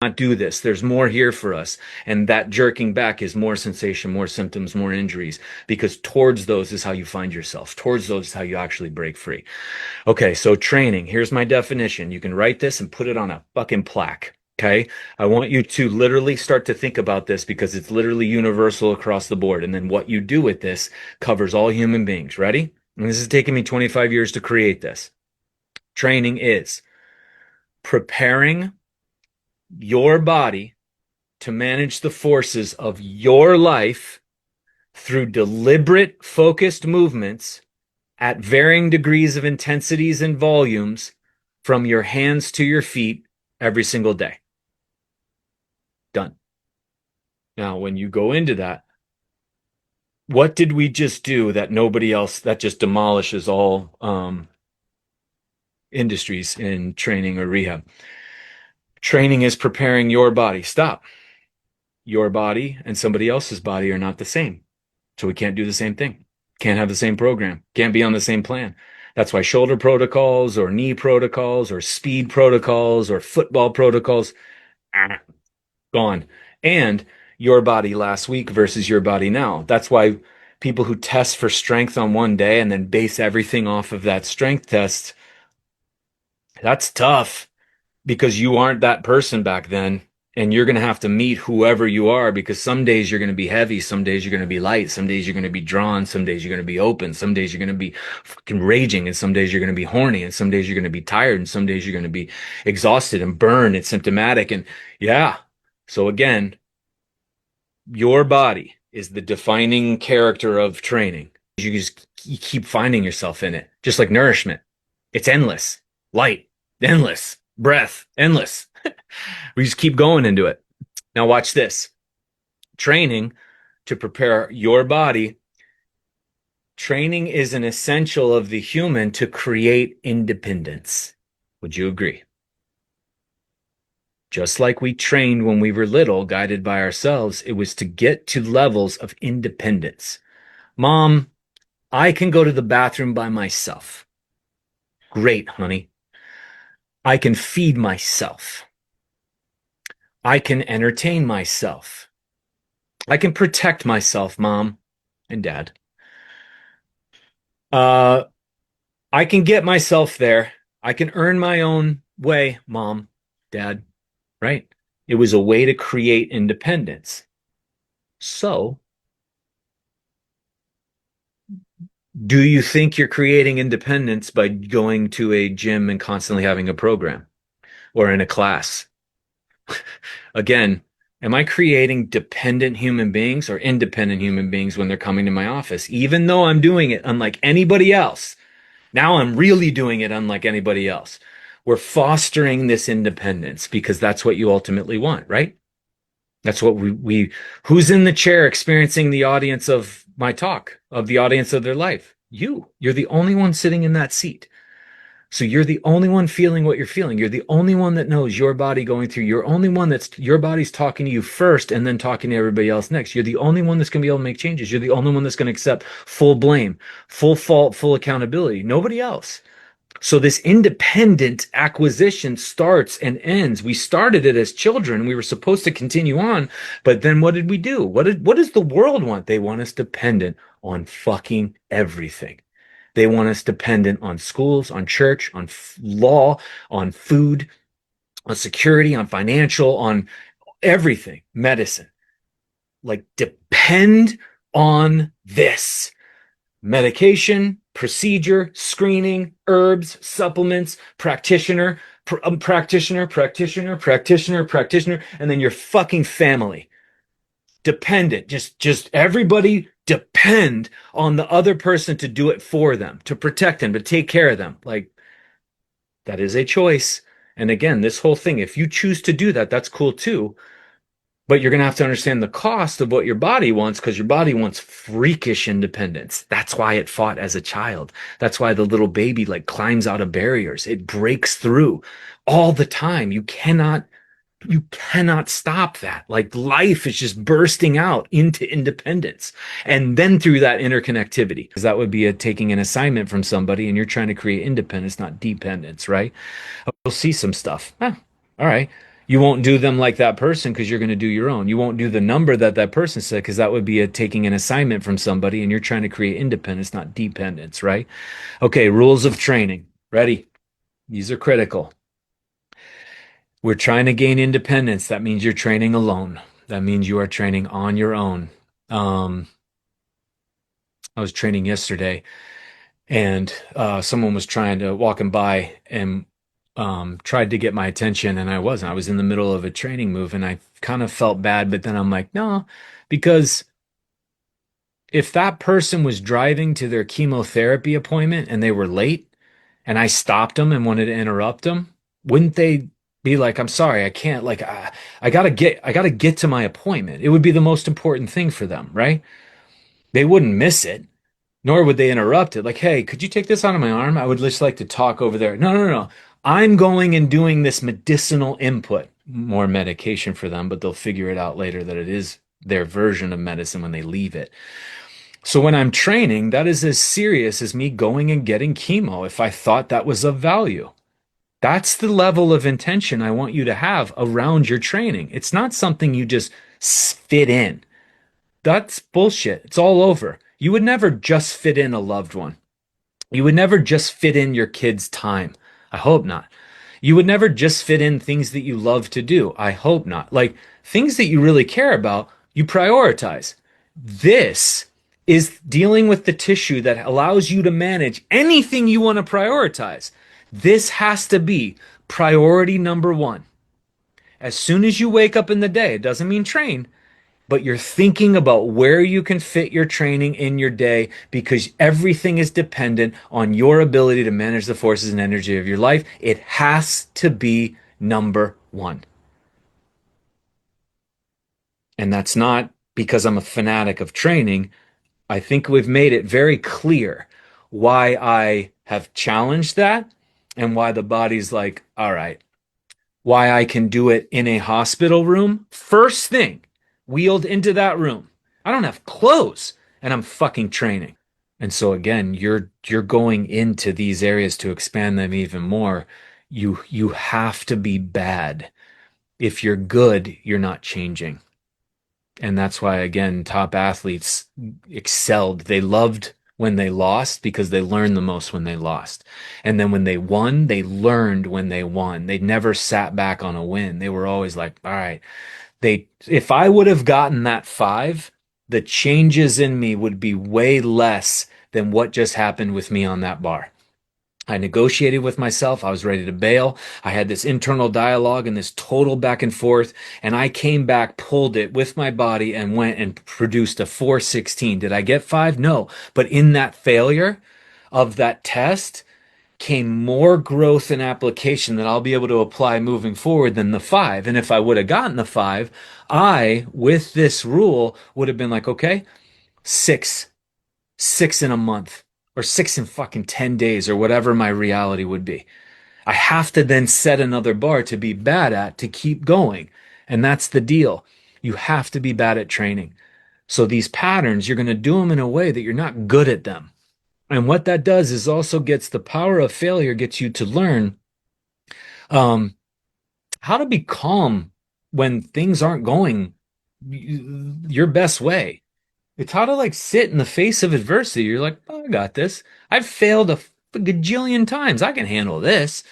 not do this. There's more here for us. And that jerking back is more sensation, more symptoms, more injuries, because towards those is how you find yourself. Towards those is how you actually break free. Okay, so training. Here's my definition. You can write this and put it on a fucking plaque. Okay. I want you to literally start to think about this because it's literally universal across the board. And then what you do with this covers all human beings. Ready? And this has taken me 25 years to create this. Training is preparing your body to manage the forces of your life through deliberate, focused movements at varying degrees of intensities and volumes from your hands to your feet every single day. Done. Now, when you go into that, what did we just do that nobody else, that just demolishes all industries in training or rehab? Training is preparing your body. Stop. Your body and somebody else's body are not the same. So we can't do the same thing. Can't have the same program. Can't be on the same plan. That's why shoulder protocols or knee protocols or speed protocols or football protocols, gone. And your body last week versus your body now. That's why people who test for strength on one day and then base everything off of that strength test, that's tough because you aren't that person back then. And you're going to have to meet whoever you are because some days you're going to be heavy. Some days you're going to be light. Some days you're going to be drawn. Some days you're going to be open. Some days you're going to be fucking raging. And some days you're going to be horny. And some days you're going to be tired. And some days you're going to be exhausted and burned and symptomatic. And yeah. So again, your body is the defining character of training. You keep finding yourself in it, just like nourishment. It's endless, light, endless, breath, endless. We just keep going into it. Now watch this. Training to prepare your body. Training is an essential of the human to create independence. Would you agree? Just like we trained when we were little, guided by ourselves, it was to get to levels of independence. Mom, I can go to the bathroom by myself. Great, honey. I can feed myself. I can entertain myself. I can protect myself, Mom and Dad. I can get myself there. I can earn my own way, Mom, Dad, right? It was a way to create independence. So, do you think you're creating independence by going to a gym and constantly having a program or in a class? Again, am I creating dependent human beings or independent human beings when they're coming to my office? Even though I'm doing it unlike anybody else, now I'm really doing it unlike anybody else. We're fostering this independence because that's what you ultimately want, right? That's what who's in the chair experiencing the audience of my talk, of the audience of their life? You're the only one sitting in that seat. So you're the only one feeling what you're feeling. You're the only one that knows your body going through. You're only one that's your body's talking to you first and then talking to everybody else next. You're the only one that's going to be able to make changes. You're the only one that's going to accept full blame, full fault, full accountability. Nobody else. So this independent acquisition starts and ends. We started it as children. We were supposed to continue on, but then what did we do? What does the world want? They want us dependent on fucking everything. They want us dependent on schools, on church, on law, on food, on security, on financial, on everything, medicine. Like depend on this. Medication, procedure, screening, herbs, supplements, practitioner, practitioner, and then your fucking family. Dependent. Just everybody depend on the other person to do it for them, to protect them, to take care of them. Like that is a choice. And again, this whole thing, if you choose to do that, that's cool too. But you're going to have to understand the cost of what your body wants because your body wants freakish independence. That's why it fought as a child. That's why the little baby like climbs out of barriers. It breaks through all the time. You cannot stop that. Like life is just bursting out into independence. And then through that interconnectivity, because that would be taking an assignment from somebody and you're trying to create independence, not dependence, right? You'll see some stuff. All right. You won't do them like that person because you're going to do your own. You won't do the number that that person said because that would be taking an assignment from somebody and you're trying to create independence, not dependence, right? Okay, rules of training. Ready? These are critical. We're trying to gain independence. That means you're training alone. That means you are training on your own. Um, I was training yesterday and someone was trying to walking by and tried to get my attention, and I wasn't. I was in the middle of a training move, and I kind of felt bad, but then I'm like, no, because if that person was driving to their chemotherapy appointment and they were late, and I stopped them and wanted to interrupt them, wouldn't they be like, I'm sorry, I can't, like, I gotta get to my appointment. It would be the most important thing for them, right? They wouldn't miss it. Nor would they interrupt it. Like, hey, could you take this out of my arm? I would just like to talk over there. No, no, no, no. I'm going and doing this medicinal input. More medication for them, but they'll figure it out later that it is their version of medicine when they leave it. So when I'm training, that is as serious as me going and getting chemo if I thought that was of value. That's the level of intention I want you to have around your training. It's not something you just fit in. That's bullshit. It's all over. You would never just fit in a loved one. You would never just fit in your kid's time. I hope not. You would never just fit in things that you love to do. I hope not. Like things that you really care about, you prioritize. This is dealing with the tissue that allows you to manage anything you want to prioritize. This has to be priority number one. As soon as you wake up in the day, it doesn't mean train, but you're thinking about where you can fit your training in your day because everything is dependent on your ability to manage the forces and energy of your life. It has to be number one. And that's not because I'm a fanatic of training. I think we've made it very clear why I have challenged that and why the body's like, all right, why I can do it in a hospital room. First thing, wheeled into that room. I don't have clothes and I'm fucking training. And so again, you're going into these areas to expand them even more. You have to be bad. If you're good, you're not changing. And that's why again, top athletes excelled. They loved when they lost because they learned the most when they lost. And then when they won, they learned when they won. They never sat back on a win. They were always like, all right, if I would have gotten that five, the changes in me would be way less than what just happened with me on that bar. I negotiated with myself. I was ready to bail. I had this internal dialogue and this total back and forth. And I came back, pulled it with my body, and went and produced a 416. Did I get five? No. But in that failure of that test came more growth and application that I'll be able to apply moving forward than the five. And if I would have gotten the five, I, with this rule, would have been like, okay, six, six in a month or six in fucking 10 days or whatever my reality would be. I have to then set another bar to be bad at to keep going. And that's the deal. You have to be bad at training. So these patterns, you're going to do them in a way that you're not good at them. And what that does is also gets the power of failure, gets you to learn um, how to be calm when things aren't going your best way. It's how to like sit in the face of adversity. You're like, oh, I got this. I've failed a gajillion times. I can handle this.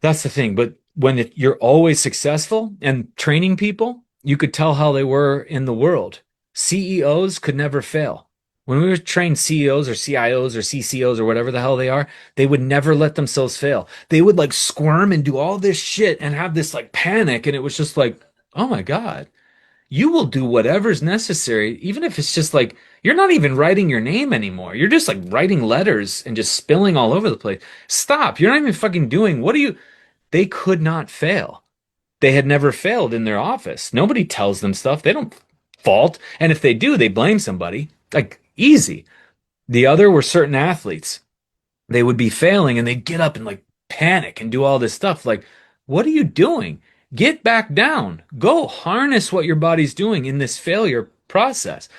That's the thing. But when you're always successful and training people, you could tell how they were in the world. CEOs could never fail. When we were trained CEOs or CIOs or CCOs or whatever the hell they are, they would never let themselves fail. They would like squirm and do all this shit and have this like panic. And it was just like, oh my God, you will do whatever's necessary, even if it's just like you're not even writing your name anymore. You're just like writing letters and just spilling all over the place. Stop. You're not even fucking doing. What are you? They could not fail. They had never failed in their office. Nobody tells them stuff. They don't fault. And if they do, they blame somebody. Like easy. The other were certain athletes. They would be failing and they'd get up and like panic and do all this stuff. Like, what are you doing? Get back down. Go harness what your body's doing in this failure process.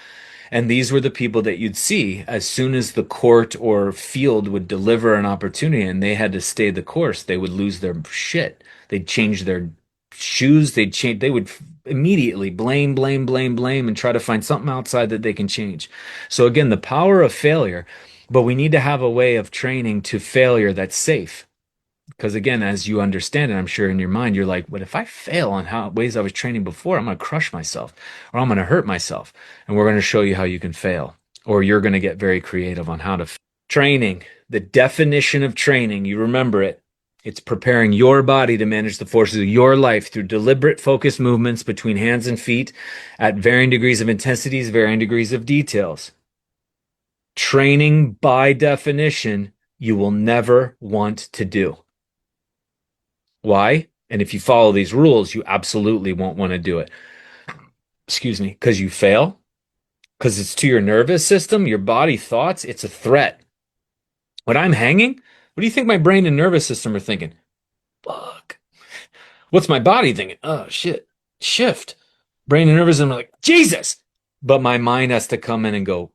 And these were the people that you'd see as soon as the court or field would deliver an opportunity and they had to stay the course, they would lose their shit. They'd change their shoes, they'd change, they would immediately blame, blame, blame, blame, and try to find something outside that they can change. So again, the power of failure, but we need to have a way of training to failure that's safe. Because again, as you understand it, I'm sure in your mind, you're like, what if I fail on how ways I was training before? I'm going to crush myself or I'm going to hurt myself. And we're going to show you how you can fail, or you're going to get very creative on how to training. The definition of training, you remember it. It's preparing your body to manage the forces of your life through deliberate, focused movements between hands and feet at varying degrees of intensities, varying degrees of details. Training, by definition, you will never want to do. Why? And if you follow these rules, you absolutely won't want to do it. Excuse me, because you fail, because it's to your nervous system, your body thoughts, it's a threat. When I'm hanging, what do you think my brain and nervous system are thinking? Fuck. What's my body thinking? Oh, shit. Shift. Brain and nervous system are like, Jesus. But my mind has to come in and go,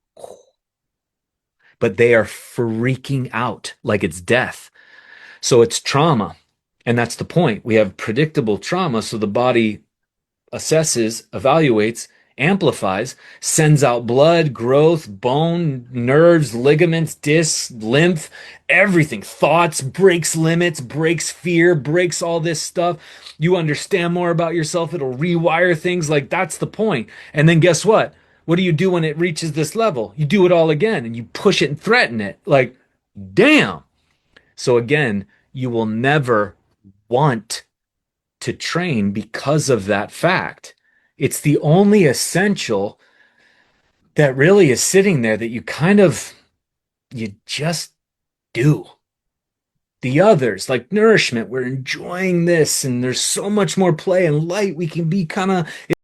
but they are freaking out like it's death. So it's trauma. And that's the point. We have predictable trauma. So the body assesses, evaluates, amplifies, sends out blood, growth, bone, nerves, ligaments, discs, lymph, everything. Thoughts, breaks limits, breaks fear, breaks all this stuff. You understand more about yourself. It'll rewire things. Like that's the point. And then guess what? What do you do when it reaches this level? You do it all again and you push it and threaten it. Like, damn. So again, you will never want to train because of that fact. It's the only essential that really is sitting there that you just do. The others, like nourishment, we're enjoying this, and there's so much more play and light. We can be kind of